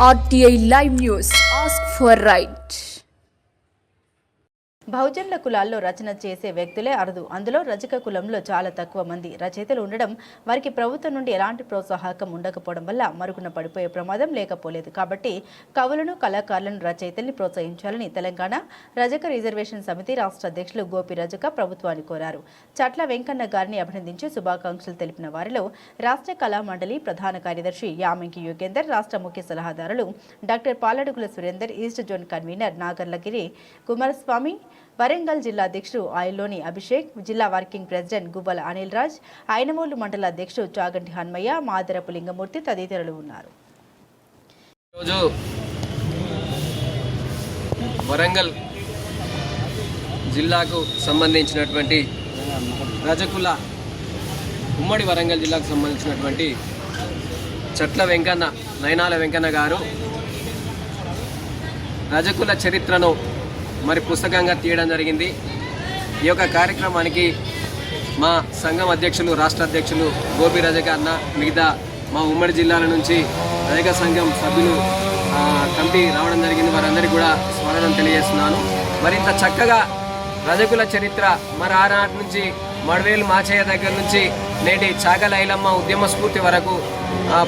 RTI Live News. Ask for right. బహుజనుల కులాల్లో రచన చేసే వ్యక్తులే అరుదు. అందులో రజక కులంలో చాలా తక్కువ మంది రచయితలు ఉండడం, వారికి ప్రభుత్వం నుండి ఎలాంటి ప్రోత్సాహకం ఉండకపోవడం వల్ల మరుగున పడిపోయే ప్రమాదం లేకపోలేదు. కాబట్టి కవులను, కళాకారులను, రచయితల్ని ప్రోత్సహించాలని తెలంగాణ రజక రిజర్వేషన్ సమితి రాష్ట్ర అధ్యక్షులు గోపి రజక ప్రభుత్వాన్ని కోరారు. చట్ల వెంకన్న గారిని అభినందించి శుభాకాంక్షలు తెలిపిన వారిలో రాష్ట్ర కళా మండలి ప్రధాన కార్యదర్శి యామంకి యోగేందర్, రాష్ట్ర ముఖ్య సలహాదారులు doctor Paladugula Surender, east zone convener Nagarlagiri Kumaraswamy, Warangal జిల్లా అధ్యక్షుడు ఆయల్లోని అభిషేక్, జిల్లా వర్కింగ్ ప్రెసిడెంట్ గువ్వల అనిల్ రాజ్, ఐనమూలు మండల అధ్యక్షుడు చాగంటి హన్మయ్య, మాదరపు లింగమూర్తి తదితరులు ఉన్నారు. వరంగల్ జిల్లాకు సంబంధించినటువంటి రజకుల ఉమ్మడి వరంగల్ జిల్లాకు సంబంధించినటువంటి చట్ల వెంకన్న, నయనాల వెంకన్న గారు రజకుల చరిత్రను మరి పుస్తకంగా తీయడం జరిగింది. ఈ యొక్క కార్యక్రమానికి మా సంఘం అధ్యక్షులు, రాష్ట్ర అధ్యక్షులు గోపి రజక అన్న, మిగతా మా ఉమ్మడి జిల్లాల నుంచి రజక సంఘం సభ్యులు కమిటీ రావడం జరిగింది. వారందరికీ కూడా స్వాగతం తెలియజేస్తున్నాను. మరింత చక్కగా రజకుల చరిత్ర మరి ఆనాటి నుంచి మడవేలు మాచయ్య దగ్గర నుంచి నేటి చాగల ఐలమ్మ ఉద్యమ స్ఫూర్తి వరకు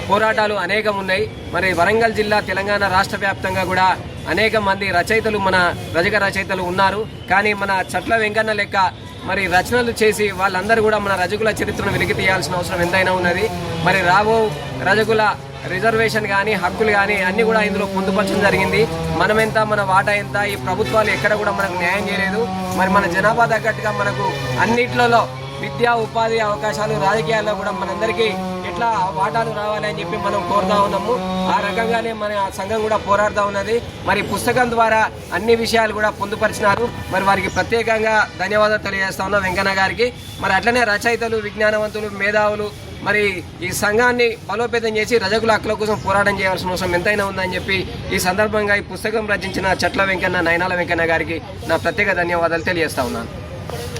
పోరాటాలు అనేకం ఉన్నాయి. మరి వరంగల్ జిల్లా తెలంగాణ రాష్ట్ర వ్యాప్తంగా కూడా అనేక మంది రచయితలు, మన రజక రచయితలు ఉన్నారు. కానీ మన చట్ల వెంకన్న లెక్క మరి రచనలు చేసి వాళ్ళందరూ కూడా మన రజకుల చరిత్రను వెలికి తీయాల్సిన అవసరం ఎంతైనా ఉన్నది. మరి రాబో రజకుల రిజర్వేషన్ కానీ, హక్కులు కానీ అన్నీ కూడా ఇందులో పొందుపరచడం జరిగింది. మనమెంత, మన వాటా ఎంత, ఈ ప్రభుత్వాలు ఎక్కడ కూడా మనకు న్యాయం చేయలేదు. మరి మన జనాభా తగ్గట్టుగా మనకు అన్నిట్లలో విద్యా, ఉపాధి అవకాశాలు, రాజకీయాల్లో కూడా మనందరికీ ఎట్లా వాటాలు రావాలి అని చెప్పి మనం కోరుతా ఉన్నాము. ఆ రకంగానే మన సంఘం కూడా పోరాడుతూ ఉన్నది. మరి పుస్తకం ద్వారా అన్ని విషయాలు కూడా పొందుపరిచినారు. మరి వారికి ప్రత్యేకంగా ధన్యవాదాలు తెలియజేస్తా ఉన్నాం వెంకన్న గారికి. మరి అట్లనే రచయితలు, విజ్ఞానవంతులు, మేధావులు మరి ఈ సంఘాన్ని బలోపేతం చేసి రజకుల హక్కుల కోసం పోరాటం చేయాల్సిన అవసరం ఎంతైనా ఉందని చెప్పి ఈ సందర్భంగా ఈ పుస్తకం రచించిన చట్ల వెంకన్న, నయనాల వెంకన్న గారికి నా ప్రత్యేక ధన్యవాదాలు తెలియజేస్తా ఉన్నాను.